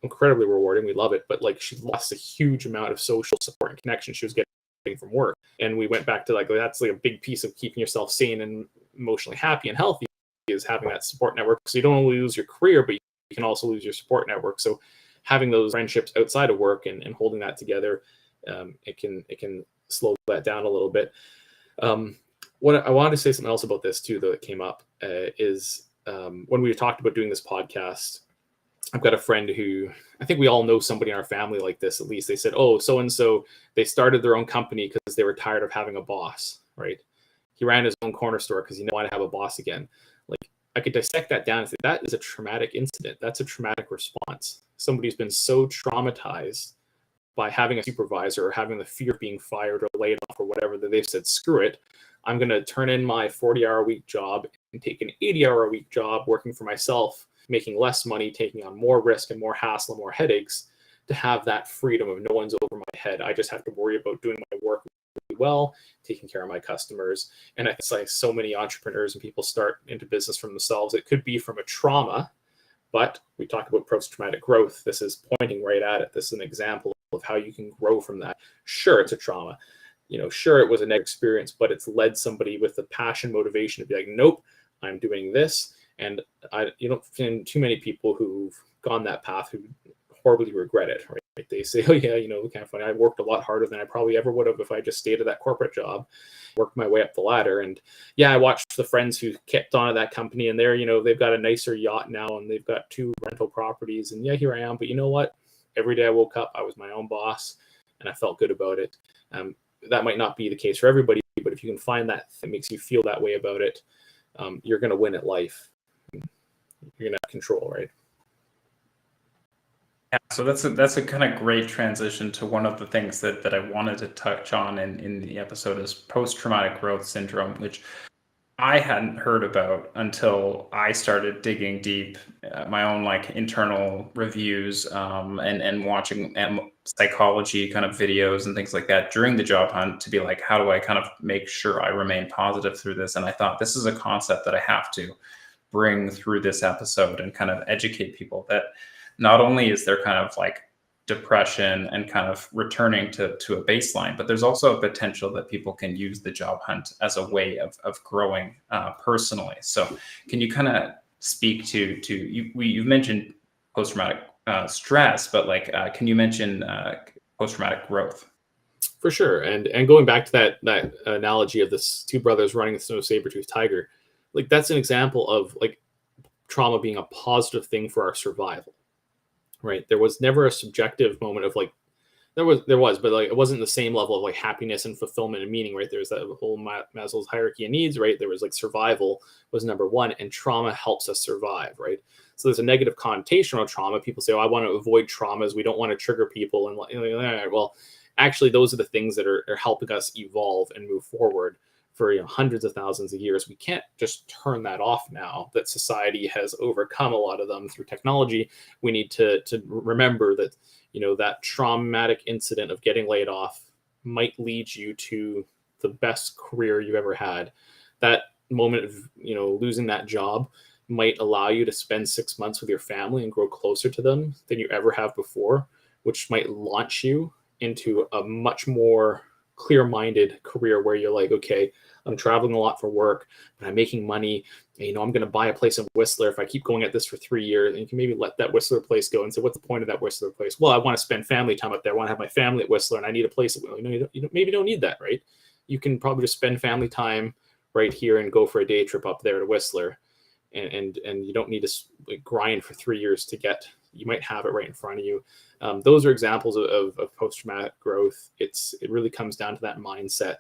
Speaker 2: Incredibly rewarding. We love it, but like she lost a huge amount of social support and connection she was getting from work. And we went back to like, that's like a big piece of keeping yourself sane and emotionally happy and healthy is having that support network. So you don't only lose your career, but you can also lose your support network. So having those friendships outside of work and holding that together, it can slow that down a little bit. What I wanted to say something else about this too, though, that came up is when we talked about doing this podcast, I've got a friend who, I think we all know somebody in our family like this, at least. They said, oh, so and so, they started their own company because they were tired of having a boss, right? He ran his own corner store because he didn't want to have a boss again. Like, I could dissect that down and say that is a traumatic incident. That's a traumatic response. Somebody's been so traumatized by having a supervisor or having the fear of being fired or laid off or whatever that they've said, screw it. I'm going to turn in my 40-hour-a-week job and take an 80-hour-a-week job working for myself, making less money, taking on more risk and more hassle and more headaches to have that freedom of no one's over my head. I just have to worry about doing my work really well, taking care of my customers. And I think it's like so many entrepreneurs and people start into business from themselves. It could be from a trauma, but we talk about post-traumatic growth. This is pointing right at it. This is an example of how you can grow from that. Sure, it's a trauma. Sure, it was a negative experience, but it's led somebody with the passion, motivation to be like, nope, I'm doing this. And you don't find too many people who've gone that path who horribly regret it, right? They say, oh yeah, kind of funny. I worked a lot harder than I probably ever would have if I just stayed at that corporate job, worked my way up the ladder. And yeah, I watched the friends who kept on at that company and they've got a nicer yacht now and they've got 2 rental properties. And yeah, here I am. But you know what? Every day I woke up, I was my own boss and I felt good about it. That might not be the case for everybody, but if you can find that makes you feel that way about it, you're going to win at life. You're going to have control, right?
Speaker 1: Yeah, so that's a kind of great transition to one of the things that I wanted to touch on in the episode is post-traumatic growth syndrome, which I hadn't heard about until I started digging deep, my own like internal reviews, and watching psychology kind of videos and things like that during the job hunt to be like, how do I kind of make sure I remain positive through this? And I thought this is a concept that I have to bring through this episode and kind of educate people that not only is there kind of like depression and kind of returning to a baseline, but there's also a potential that people can use the job hunt as a way of growing personally. So can you kind of speak to you've mentioned post-traumatic stress, but like can you mention post-traumatic growth?
Speaker 2: For sure. And going back to that analogy of this 2 brothers running the saber-toothed tiger, like that's an example of like trauma being a positive thing for our survival. Right. There was never a subjective moment of like, there was, but like, it wasn't the same level of like happiness and fulfillment and meaning, right? There's that whole Maslow's hierarchy of needs, right? There was like survival was number 1 and trauma helps us survive, right? So there's a negative connotation of trauma. People say, oh, I want to avoid traumas. We don't want to trigger people. And well, actually, those are the things that are helping us evolve and move forward for hundreds of thousands of years. We can't just turn that off now that society has overcome a lot of them through technology. We need to remember that that traumatic incident of getting laid off might lead you to the best career you've ever had. That moment of losing that job might allow you to spend 6 months with your family and grow closer to them than you ever have before, which might launch you into a much more clear-minded career where you're like, okay, I'm traveling a lot for work, but I'm making money. And, I'm going to buy a place in Whistler. If I keep going at this for 3 years, and you can maybe let that Whistler place go and say, what's the point of that Whistler place? Well, I want to spend family time up there. I want to have my family at Whistler, and I need a place. Maybe you don't need that, right? You can probably just spend family time right here and go for a day trip up there to Whistler, and you don't need to like, grind for 3 years to get. You might have it right in front of you. Those are examples of post-traumatic growth. It really comes down to that mindset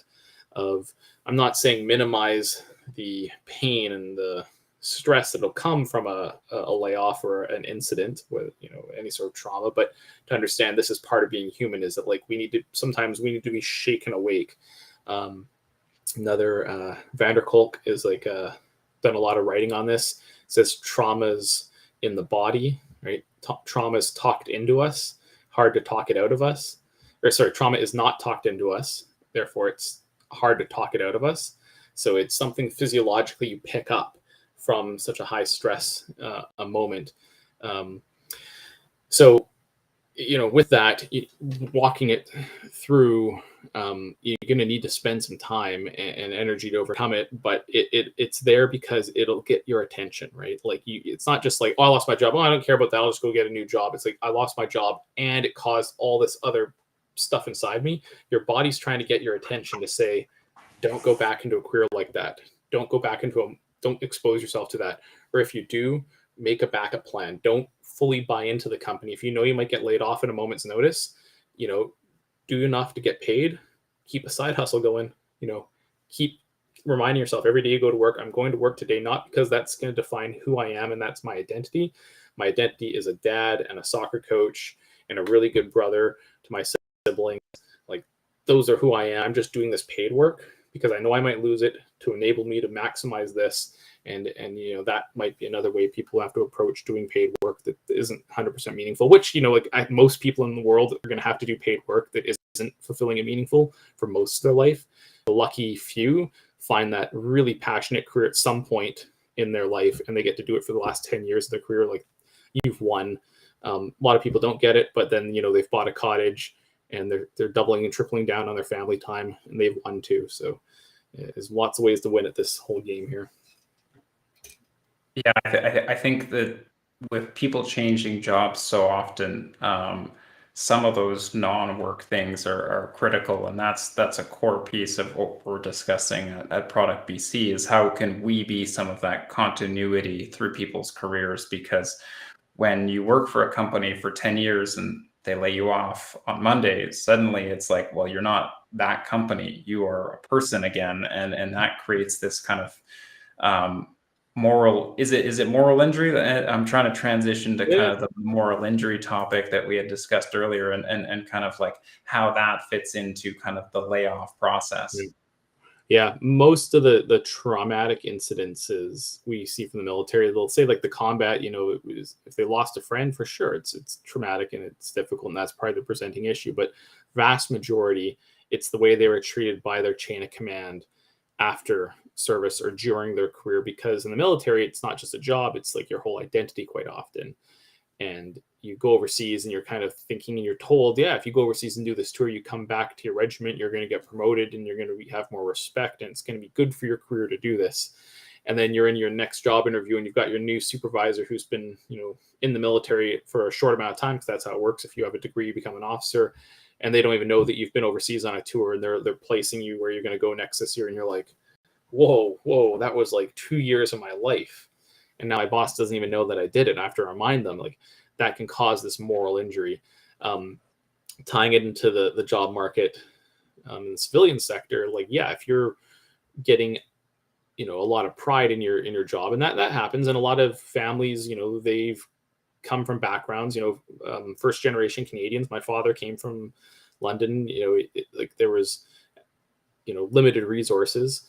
Speaker 2: of, I'm not saying minimize the pain and the stress that'll come from a layoff or an incident with any sort of trauma, but to understand this is part of being human, is that like sometimes we need to be shaken awake. Another Vander Kolk is like done a lot of writing on this. It says traumas in the body, right? Trauma is talked into us, hard to talk it out of us. Or sorry, trauma is not talked into us, therefore it's hard to talk it out of us. So it's something physiologically you pick up from such a high stress a moment. So with that, walking it through, you're going to need to spend some time and energy to overcome it, but it's there because it'll get your attention, right? Like it's not just like, oh, I lost my job. Oh, I don't care about that. I'll just go get a new job. It's like, I lost my job and it caused all this other stuff inside me. Your body's trying to get your attention to say, don't go back into a career like that. Don't go back don't expose yourself to that. Or if you do, make a backup plan. Don't fully buy into the company. If you know you might get laid off at a moment's notice, you know, do enough to get paid, keep a side hustle going, you know, keep reminding yourself every day you go to work, I'm going to work today, not because that's going to define who I am and that's my identity. My identity is a dad and a soccer coach and a really good brother to my siblings. Like, those are who I am. I'm just doing this paid work because I know I might lose it to enable me to maximize this. And you know, that might be another way people have to approach doing paid work that isn't 100% meaningful, which, you know, like most people in the world are going to have to do paid work that isn't fulfilling and meaningful for most of their life. The lucky few find that really passionate career at some point in their life, and they get to do it for the last 10 years of their career. Like, you've won. A lot of people don't get it, but then, you know, they've bought a cottage and they're doubling and tripling down on their family time, and they've won too. So there's lots of ways to win at this whole game here.
Speaker 1: Yeah, I think that with people changing jobs so often, some of those non-work things are critical, and that's a core piece of what we're discussing at Product BC is how can we be some of that continuity through people's careers? Because when you work for a company for 10 years and they lay you off on Monday, suddenly it's like, well, you're not that company, you are a person again, and that creates this kind of moral is it moral injury? I'm trying to transition to kind
Speaker 2: Yeah.
Speaker 1: of the moral injury topic that we had discussed earlier, and kind of like how that fits into kind of the layoff process.
Speaker 2: Yeah, most of the traumatic incidences we see from the military, they'll say like the combat, you know, it was, if they lost a friend, for sure, it's traumatic and it's difficult, and that's probably the presenting issue. But vast majority, it's the way they were treated by their chain of command after service or during their career. Because in the military, it's not just a job; it's like your whole identity quite often. And you go overseas and you're kind of thinking and you're told, yeah, if you go overseas and do this tour, you come back to your regiment, you're going to get promoted and you're going to have more respect and it's going to be good for your career to do this. And then you're in your next job interview and you've got your new supervisor who's been, you know, in the military for a short amount of time, because that's how it works. If you have a degree, you become an officer, and they don't even know that you've been overseas on a tour, and they're placing you where you're going to go next this year, and you're like, whoa, that was like 2 years of my life, and now my boss doesn't even know that I did it. I have to remind them. Like, that can cause this moral injury. Tying it into the job market in the civilian sector, like, yeah, if you're getting, you know, a lot of pride in your job, and that happens, and a lot of families, you know, they've come from backgrounds, you know, first generation Canadians. My father came from London. You know, like, there was, you know, limited resources.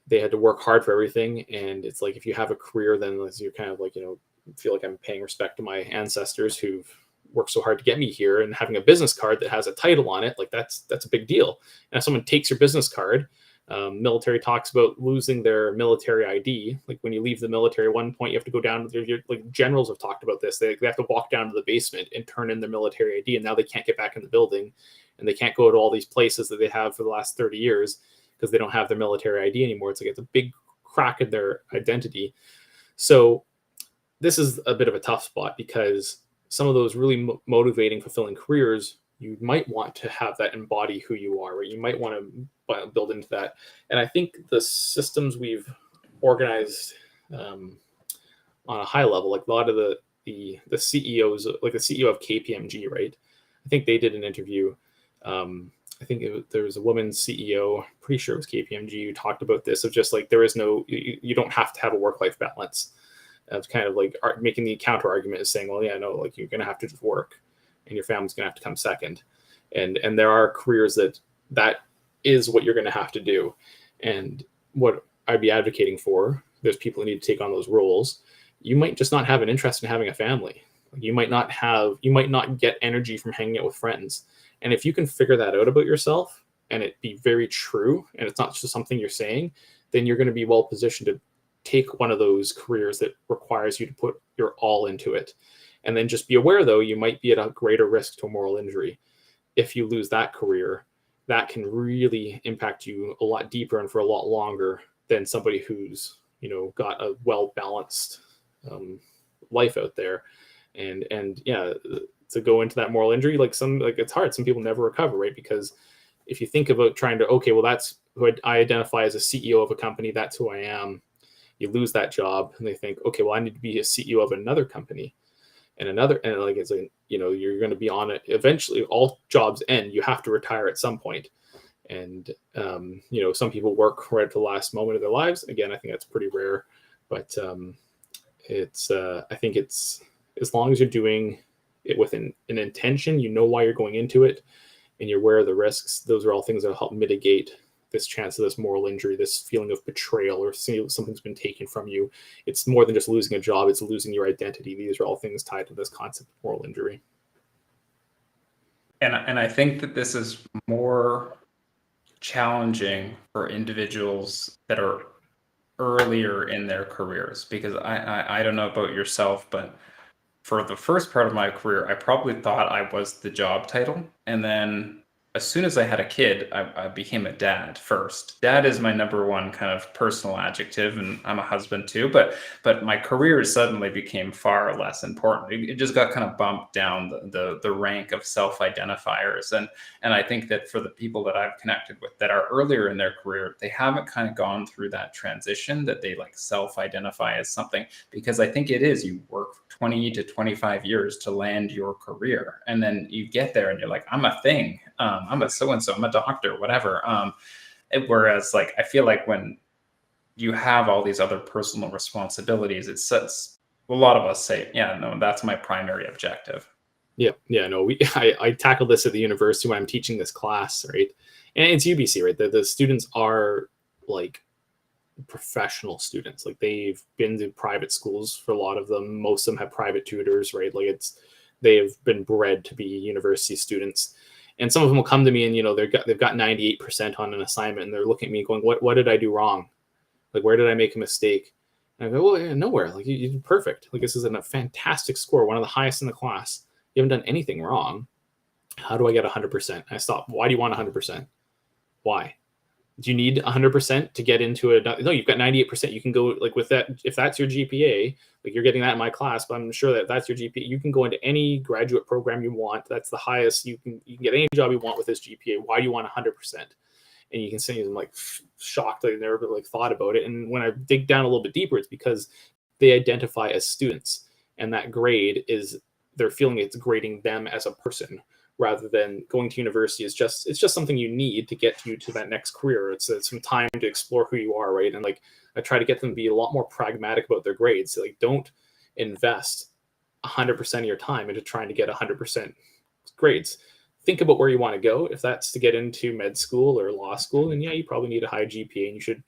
Speaker 2: They had to work hard for everything, and it's like, if you have a career, then you're kind of like, you know, feel like I'm paying respect to my ancestors who've worked so hard to get me here, and having a business card that has a title on it, like, that's a big deal. And if someone takes your business card, military talks about losing their military ID. Like, when you leave the military, at one point you have to go down to like, generals have talked about this. They have to walk down to the basement and turn in their military ID, and now they can't get back in the building, and they can't go to all these places that they have for the last 30 years because they don't have their military ID anymore. It's like, it's a big crack in their identity. So this is a bit of a tough spot, because some of those really motivating, fulfilling careers, you might want to have that embody who you are, right? You might want to build into that. And I think the systems we've organized on a high level, like a lot of the CEOs, like the CEO of KPMG, right? I think they did an interview. I think there was a woman CEO, pretty sure it was KPMG, who talked about this, of just like, there is no, you don't have to have a work-life balance. It's kind of like making the counter argument is saying, well, yeah, no, like, you're going to have to just work, and your family's going to have to come second. And there are careers that is what you're going to have to do. And what I'd be advocating for, there's people who need to take on those roles. You might just not have an interest in having a family. You might not get energy from hanging out with friends. And if you can figure that out about yourself, and it be very true, and it's not just something you're saying, then you're going to be well positioned to take one of those careers that requires you to put your all into it. And then just be aware, though, you might be at a greater risk to a moral injury. If you lose that career, that can really impact you a lot deeper and for a lot longer than somebody who's, you know, got a well-balanced life out there. And yeah, to go into that moral injury, like, it's hard. Some people never recover, right? Because if you think about trying to, okay, well, that's who I identify as a CEO of a company, that's who I am. You lose that job, and they think, okay, well, I need to be a CEO of another company. and another, and like it's like, you're going to be on it eventually. All jobs end. You have to retire at some point. And some people work right at the last moment of their lives. Again, I think that's pretty rare, but it's I think it's, as long as you're doing it with an intention, you know why you're going into it, and you're aware of the risks. Those are all things that help mitigate this chance of this moral injury, this feeling of betrayal, or something's been taken from you. It's more than just losing a job, it's losing your identity. These are all things tied to this concept of moral injury.
Speaker 1: And I think that this is more challenging for individuals that are earlier in their careers, because I don't know about yourself, but for the first part of my career, I probably thought I was the job title. And then as soon as I had a kid, I became a dad first. Dad is my number one kind of personal adjective, and I'm a husband too. But my career suddenly became far less important. It just got kind of bumped down the rank of self-identifiers. And I think that for the people that I've connected with that are earlier in their career, they haven't kind of gone through that transition that they like self-identify as something, because I think it is, you work 20 to 25 years to land your career. And then you get there and you're like, I'm a thing. I'm a so-and-so, I'm a doctor, whatever. Whereas like, I feel like when you have all these other personal responsibilities, it sets, a lot of us say, yeah, no, that's my primary objective.
Speaker 2: Yeah, no, I tackled this at the university when I'm teaching this class, right? And it's UBC, right? The students are like professional students. Like they've been to private schools for a lot of them. Most of them have private tutors, right? Like they've been bred to be university students. And some of them will come to me and they've got 98% on an assignment, and they're looking at me going, what did I do wrong? Like, where did I make a mistake? And I go, well, yeah, nowhere. Like you did perfect. Like this is a fantastic score, one of the highest in the class. You haven't done anything wrong. How do I get 100%? I stop. Why do you want 100%? Why? Do you need 100% to get into a, no, you've got 98%. You can go like with that. If that's your GPA, like you're getting that in my class, but I'm sure that that's your GPA. You can go into any graduate program you want. That's the highest. You can get any job you want with this GPA. Why do you want 100%? And you can see them like shocked. They never like thought about it. And when I dig down a little bit deeper, it's because they identify as students, and that grade is, they're feeling it's grading them as a person, rather than going to university is just, it's just something you need to get you to that next career. It's some time to explore who you are, right? And like I try to get them to be a lot more pragmatic about their grades. So, like, don't invest 100% of your time into trying to get 100% grades. Think about where you want to go. If that's to get into med school or law school, then yeah, you probably need a high GPA and you should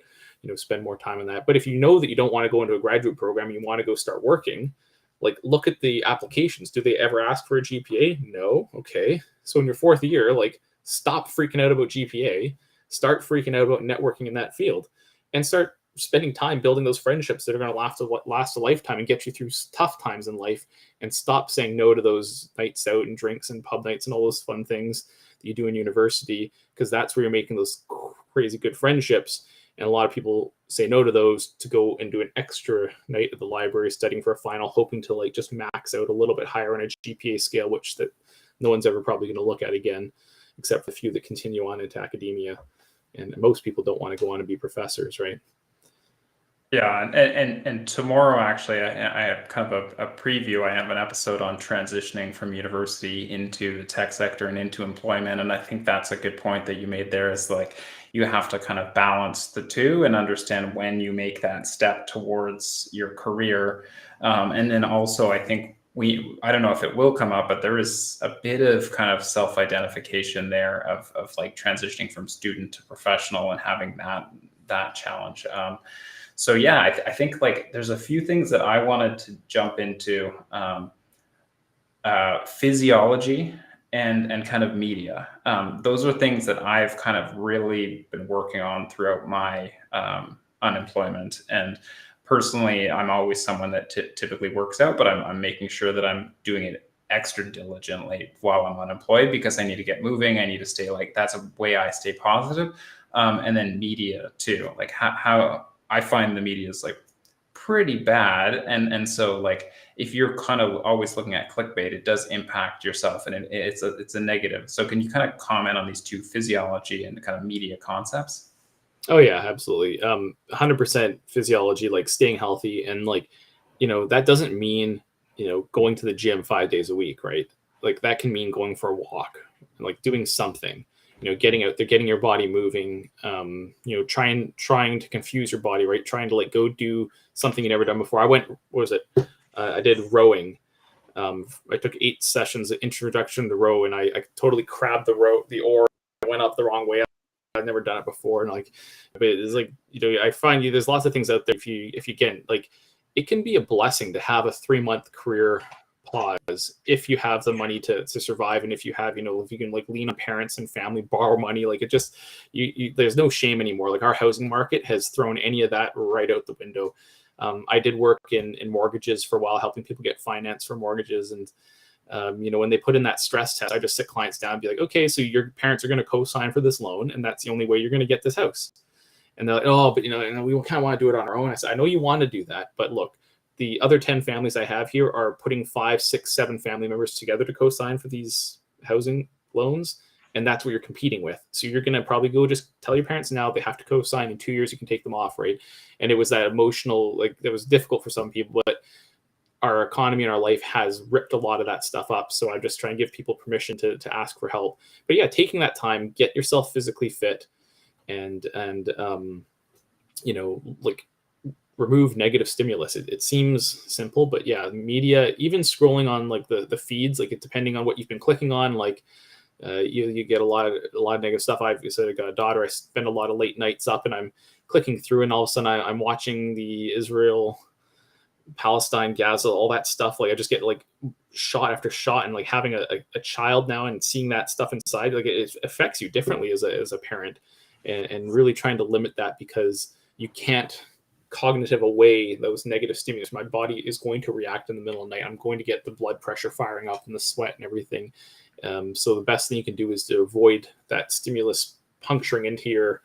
Speaker 2: spend more time on that. But if you know that you don't want to go into a graduate program, you want to go start working, like look at the applications. Do they ever ask for a GPA? No. Okay. So in your fourth year, like stop freaking out about GPA, start freaking out about networking in that field, and start spending time building those friendships that are going to last a lifetime and get you through tough times in life, and stop saying no to those nights out and drinks and pub nights and all those fun things that you do in university, because that's where you're making those crazy good friendships. And a lot of people say no to those to go and do an extra night at the library studying for a final, hoping to like just max out a little bit higher on a GPA scale, which that no one's ever probably going to look at again, except for the few that continue on into academia. And most people don't want to go on and be professors, right?
Speaker 1: Yeah, and tomorrow actually, I have kind of a preview. I have an episode on transitioning from university into the tech sector and into employment, and I think that's a good point that you made there. Is like you have to kind of balance the two and understand when you make that step towards your career, and then also I think I don't know if it will come up, but there is a bit of kind of self-identification there of like transitioning from student to professional and having that challenge. So yeah, I think like there's a few things that I wanted to jump into, physiology and kind of media. Those are things that I've kind of really been working on throughout my unemployment. And personally, I'm always someone that typically works out, but I'm making sure that I'm doing it extra diligently while I'm unemployed, because I need to get moving. I need to stay, like, that's a way I stay positive. And then media too, like how I find the media is like pretty bad. And so like if you're kind of always looking at clickbait, it does impact yourself, and it's a negative. So can you kind of comment on these two, physiology and kind of media concepts?
Speaker 2: Oh yeah, absolutely. 100% physiology, like staying healthy, and like, that doesn't mean going to the gym 5 days a week, right? Like that can mean going for a walk, like doing something, getting out there, getting your body moving, trying to confuse your body, right? Trying to like go do something you never done before. What was it? I did rowing. I took 8 sessions of introduction to row, and I totally crabbed the oar. I went up the wrong way. I've never done it before, and like, but it's like I find there's lots of things out there. If you can like, it can be a blessing to have a 3-month career pause if you have the money to survive, and if you have if you can like lean on parents and family, borrow money, like it just there's no shame anymore. Like our housing market has thrown any of that right out the window. I did work in mortgages for a while, helping people get finance for mortgages. And, when they put in that stress test, I just sit clients down and be like, okay, so your parents are going to co-sign for this loan, and that's the only way you're going to get this house. And they're like, oh, but, we kind of want to do it on our own. I said, I know you want to do that, but look, the other 10 families I have here are putting 5, 6, 7 family members together to co-sign for these housing loans. And that's what you're competing with. So you're going to probably go just tell your parents now they have to co-sign. In 2 years, you can take them off, right? And it was that emotional, like that was difficult for some people, but our economy and our life has ripped a lot of that stuff up. So I'm just trying to give people permission to ask for help. But yeah, taking that time, get yourself physically fit, and like remove negative stimulus. It seems simple, but yeah, media, even scrolling on like the feeds, like depending on what you've been clicking on, like you get a lot of negative stuff. I've got a daughter. I spend a lot of late nights up, and I'm clicking through, and all of a sudden I'm watching the Israel, Palestine, Gaza, all that stuff. Like I just get like shot after shot, and like having a child now and seeing that stuff inside, like it affects you differently as a parent, and really trying to limit that, because you can't cognitive away those negative stimulus. My body is going to react in the middle of the night. I'm going to get the blood pressure firing up and the sweat and everything. So the best thing you can do is to avoid that stimulus puncturing into your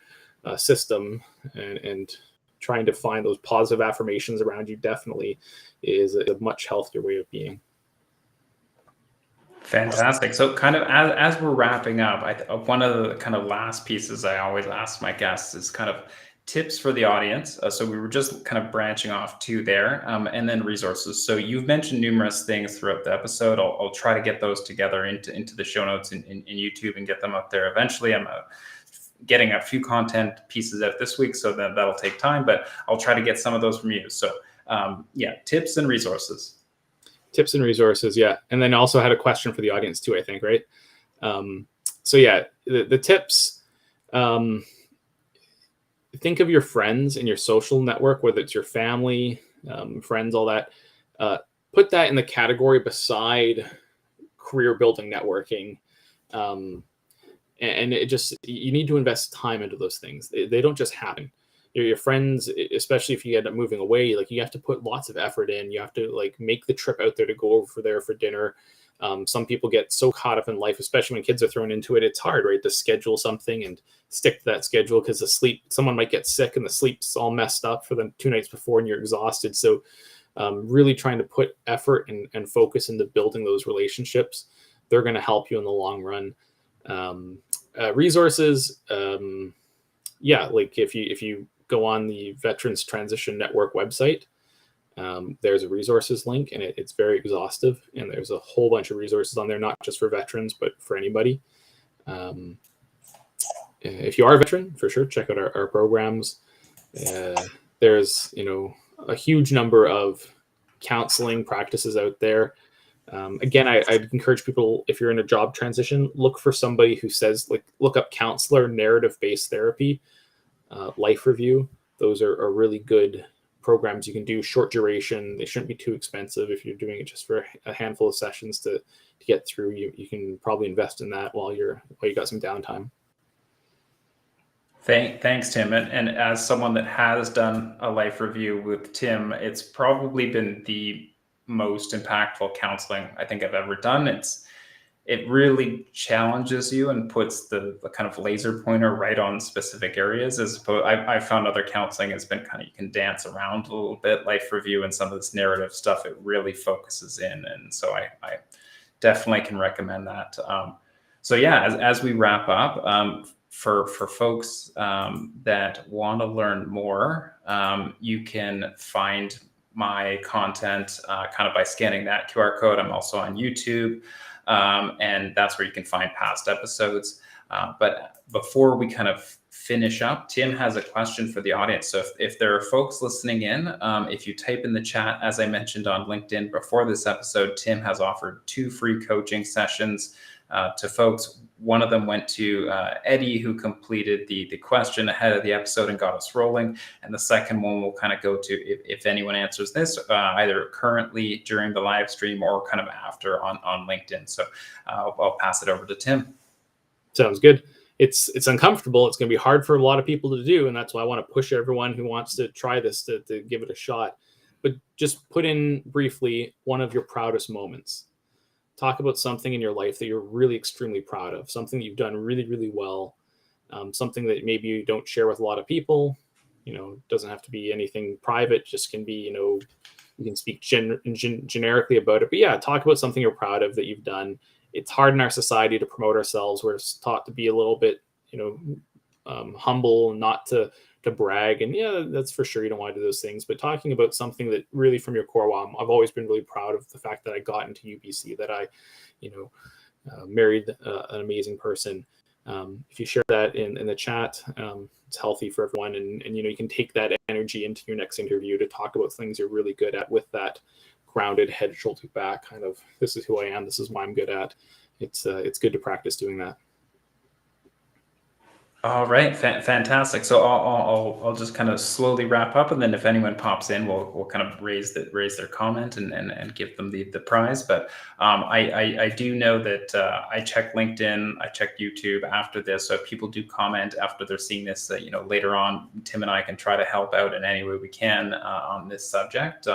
Speaker 2: system, and trying to find those positive affirmations around you definitely is a much healthier way of being.
Speaker 1: Fantastic. So, kind of as we're wrapping up, one of the kind of last pieces I always ask my guests is kind of tips for the audience. So we were just kind of branching off to there, and then resources. So you've mentioned numerous things throughout the episode. I'll try to get those together into the show notes in YouTube and get them up there eventually. I'm getting a few content pieces out this week, so that'll take time, but I'll try to get some of those from you. So yeah, tips and resources.
Speaker 2: Tips and resources, yeah. And then also had a question for the audience too, I think, right? So yeah, the tips, think of your friends and your social network, whether it's your family, friends, all that. Put that in the category beside career building networking. And it just, you need to invest time into those things. They don't just happen. Your friends, especially if you end up moving away, like you have to put lots of effort in. You have to like make the trip out there to go over there for dinner. Some people get so caught up in life, especially when kids are thrown into it. It's hard, right, to schedule something and stick to that schedule, because someone might get sick and the sleep's all messed up for the 2 nights before and you're exhausted. So really trying to put effort and focus into building those relationships. They're going to help you in the long run. Resources, yeah, like if you go on the Veterans Transition Network website, there's a resources link, and it's very exhaustive, and there's a whole bunch of resources on there, not just for veterans, but for anybody. If you are a veteran, for sure, check out our programs. There's a huge number of counseling practices out there. Again, I'd encourage people, if you're in a job transition, look for somebody who says, like, look up counselor, narrative-based therapy, life review. Those are really good programs you can do. Short duration. They shouldn't be too expensive. If you're doing it just for a handful of sessions to get through, you can probably invest in that while you got some downtime.
Speaker 1: Thanks, Tim. And as someone that has done a life review with Tim, it's probably been the most impactful counseling I think I've ever done. It really challenges you and puts the kind of laser pointer right on specific areas. As opposed, I found other counseling has been kind of, you can dance around a little bit. Life review and some of this narrative stuff, it really focuses in. And so I definitely can recommend that. So yeah, as we wrap up, for folks that want to learn more, you can find my content kind of by scanning that QR code. I'm also on YouTube, and that's where you can find past episodes. But before we kind of finish up, Tim has a question for the audience. So if there are folks listening in, if you type in the chat, as I mentioned on LinkedIn before this episode, Tim has offered 2 free coaching sessions to folks. One of them went to Eddie, who completed the question ahead of the episode and got us rolling. And the second one will kind of go to, if anyone answers this, either currently during the live stream or kind of after on LinkedIn. So I'll pass it over to Tim.
Speaker 2: Sounds good. It's uncomfortable. It's going to be hard for a lot of people to do, and that's why I want to push everyone who wants to try this to give it a shot. But just put in briefly one of your proudest moments. Talk about something in your life that you're really extremely proud of, something that you've done really, really well, something that maybe you don't share with a lot of people. It doesn't have to be anything private, just can be, you can speak generically about it. But yeah, talk about something you're proud of that you've done. It's hard in our society to promote ourselves. We're taught to be a little bit, humble, not to brag. And yeah, that's for sure. You don't want to do those things. But talking about something that really from your core, wow, I've always been really proud of the fact that I got into UBC, that I, married an amazing person. If you share that in the chat, it's healthy for everyone. And you can take that energy into your next interview to talk about things you're really good at with that grounded head, shoulder back kind of, this is who I am, this is what I'm good at. It's good to practice doing that.
Speaker 1: All right, fantastic. So I'll just kind of slowly wrap up, and then if anyone pops in, we'll kind of raise their comment and give them the prize. But I do know that I check LinkedIn, I check YouTube after this. So if people do comment after they're seeing this, later on, Tim and I can try to help out in any way we can on this subject.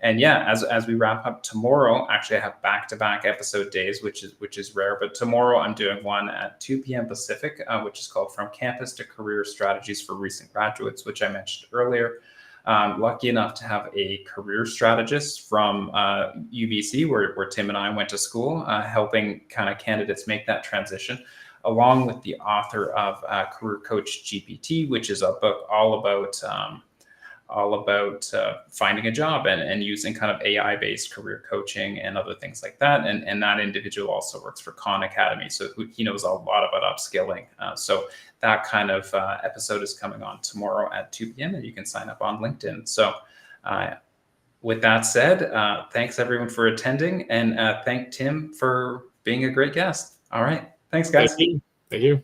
Speaker 1: And yeah, as we wrap up tomorrow, actually I have back-to-back episode days, which is rare. But tomorrow I'm doing one at 2 p.m. Pacific, which is called From Campus to Career Strategies for Recent Graduates, which I mentioned earlier. Lucky enough to have a career strategist from UBC, where Tim and I went to school, helping kind of candidates make that transition, along with the author of Career Coach GPT, which is a book all about finding a job and using kind of AI-based career coaching and other things like that. And that individual also works for Khan Academy. So he knows a lot about upskilling. So that kind of episode is coming on tomorrow at 2 p.m. and you can sign up on LinkedIn. So with that said, thanks everyone for attending, and thank Tim for being a great guest. All right. Thanks, guys.
Speaker 2: Thank you.